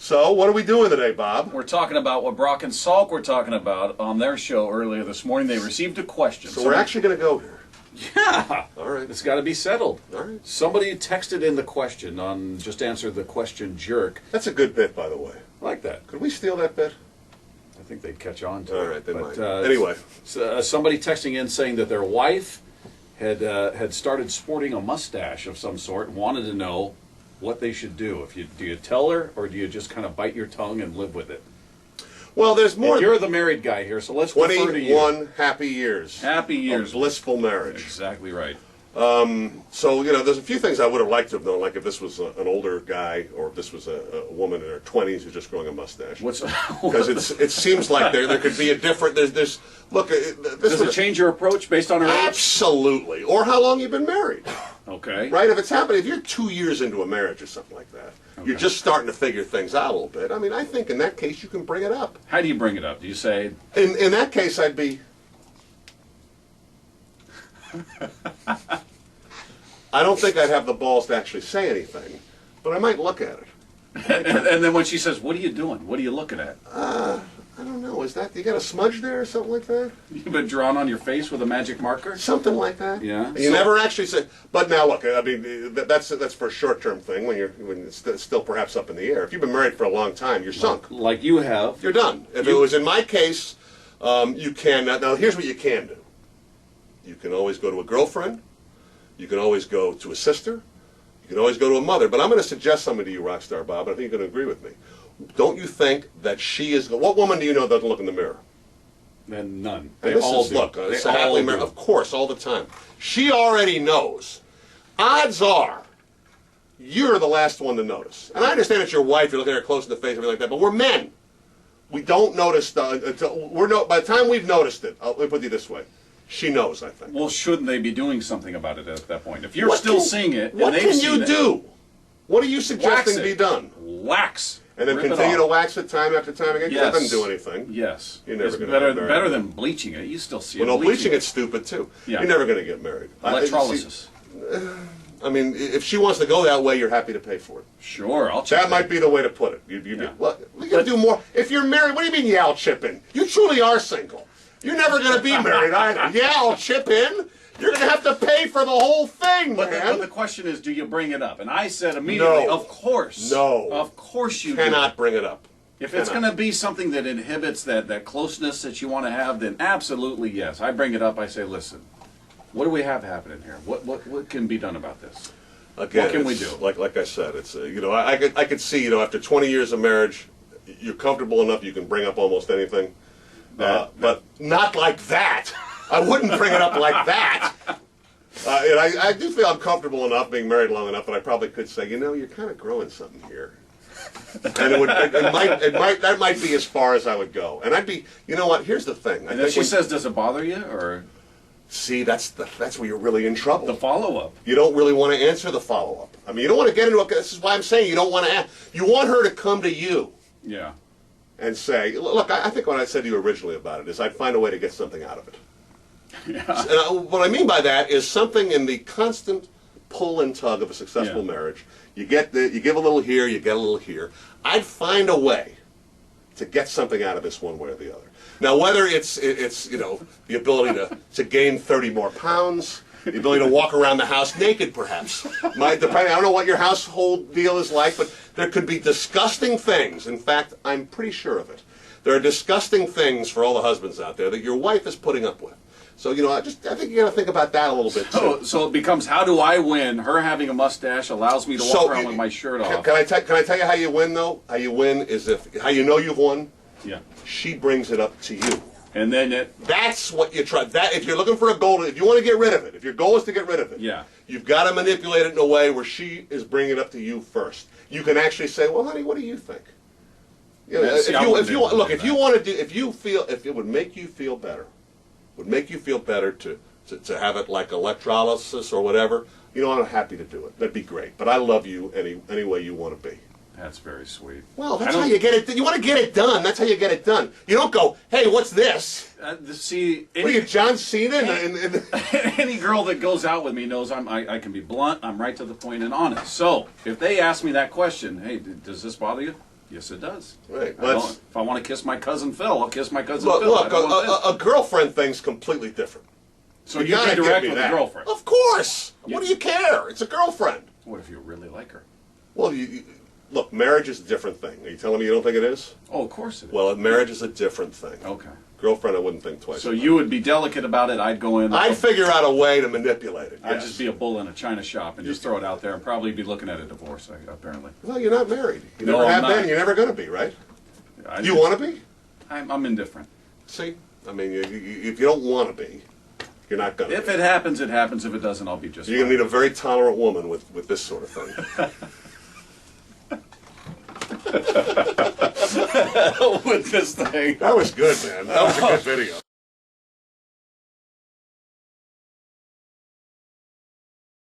So, what are we doing today, Bob? We're talking about what Brock and Salk were talking about on their show earlier this morning. They received a question. So we're actually going to go here. Yeah. All right. It's got to be settled. All right. Somebody texted in the question on Just Answer the Question Jerk. That's a good bit, by the way. I like that. Could we steal that bit? I think they'd catch on to it. All right, they might. Anyway. Somebody texting in saying that their wife had started sporting a mustache of some sort and wanted to know what they should do. Do you tell her, or do you just kind of bite your tongue and live with it? Well, there's more. And you're the married guy here, so let's defer to you. 21 happy years. Happy years. Of blissful marriage. Exactly right. So, there's a few things I would have liked to have known, like if this was an older guy or if this was a woman in her 20s who's just growing a mustache. Because it seems like there could be a different. Look. Does it change your approach based on her age? Absolutely. Or how long you've been married. Okay. Right? If it's happening, if you're 2 years into a marriage or something like that, you're just starting to figure things out a little bit. I mean, I think in that case you can bring it up. How do you bring it up? Do you say... In that case, I'd be... I don't think I'd have the balls to actually say anything, but I might look at it. And then when she says, what are you doing? What are you looking at? I don't know. Is that, you got a smudge there or something like that? You've been drawn on your face with a magic marker? Something like that. Yeah. You never actually say, but now look, I mean, that's for a short-term thing when it's still perhaps up in the air. If you've been married for a long time, you're sunk. Like you have. You're done. If it was in my case, you can, now here's what you can do. You can always go to a girlfriend. You can always go to a sister. You can always go to a mother. But I'm going to suggest something to you, Rockstar Bob, and I think you're going to agree with me. Don't you think that she is... What woman do you know doesn't look in the mirror? And none. And they all do. Look, they all happily married, of course, all the time. She already knows. Odds are, you're the last one to notice. And I understand it's your wife, you're looking at her close in the face, everything like that, but we're men. We don't notice... by the time we've noticed it, let me put it this way, she knows, I think. Well, shouldn't they be doing something about it at that point? If you're still seeing it, what and can you do? What are you suggesting be done? Wax. And then continue to wax it time after time again? Because that doesn't do anything. Yes. You're never it's going better than bleaching it. You still see it. Well, no, bleaching it's stupid, too. Yeah. You're never going to get married. Electrolysis. I mean, if she wants to go that way, you're happy to pay for it. Sure, I'll chip in. That might be the way to put it. You got to do more. If you're married, what do you mean, yeah, I'll chip in? You truly are single. You're never going to be married either. Yeah, I'll chip in. You're going to have to pay for the whole thing, man. But the question is, do you bring it up? And I said immediately, no. Of course. No. Of course you cannot bring it up. If it's going to be something that inhibits that closeness that you want to have, then absolutely yes. I bring it up. I say, listen, what do we have happening here? What can be done about this? Again, what can we do? Like I said, it's I could see after 20 years of marriage, you're comfortable enough you can bring up almost anything, but not like that. I wouldn't bring it up like that. And I do feel I'm comfortable enough being married long enough that I probably could say, you're kind of growing something here. And that might be as far as I would go. And I'd be, you know what? Here's the thing. And if she says, "Does it bother you?" or see, that's where you're really in trouble. The follow-up. You don't really want to answer the follow-up. I mean, you don't want to get into it. This is why I'm saying you don't want to. You want her to come to you. Yeah. And say, look, I think what I said to you originally about it is I'd find a way to get something out of it. Yeah. And what I mean by that is something in the constant pull and tug of a successful marriage. You give a little here, you get a little here. I'd find a way to get something out of this one way or the other. Now, whether it's the ability to gain 30 more pounds, the ability to walk around the house naked, perhaps. I don't know what your household deal is like, but there could be disgusting things. In fact, I'm pretty sure of it. There are disgusting things for all the husbands out there that your wife is putting up with. So, I think you got to think about that a little bit, too. So it becomes, how do I win? Her having a mustache allows me to walk around with my shirt off. Can I tell you how you win, though? How you win is how you know you've won? Yeah. She brings it up to you. And then that's what you try. If you're looking for a goal, if you want to get rid of it, if your goal is to get rid of it, you've got to manipulate it in a way where she is bringing it up to you first. You can actually say, "Well, honey, what do you think?" If it would make you feel better, to have it like electrolysis or whatever, I'm happy to do it. That'd be great. But I love you any way you want to be. That's very sweet. Well, that's how you get it. You want to get it done. That's how you get it done. You don't go, "Hey, what's this?" See, what are you, John Cena? Any girl that goes out with me knows I can be blunt. I'm right to the point and honest. So if they ask me that question, "Hey, does this bother you?" Yes, it does. Right. If I want to kiss my cousin Phil, I'll kiss my cousin Look, Phil. a girlfriend thing's completely different. So you gotta be give direct me with that. the girlfriend. Of course. What do you care? It's a girlfriend. What if you really like her? Well, look, marriage is a different thing. Are you telling me you don't think it is? Oh, of course it is. Well, marriage is a different thing. Okay. Girlfriend, I wouldn't think twice. So you would be delicate about it. I'd go in. I'd figure out a way to manipulate it. I'd yes. just be a bull in a china shop and just throw it out there and probably be looking at a divorce, apparently. Well, you're not married. You No, never I'm have not. been. You're never going to be, right? I Do you want to be? I'm indifferent. See? I mean, if you don't want to be, you're not going to If be. it happens, it happens. If it doesn't, I'll be just You're going to fine. need a very tolerant woman with this sort of thing. with this thing. That was good, man. That was a good video.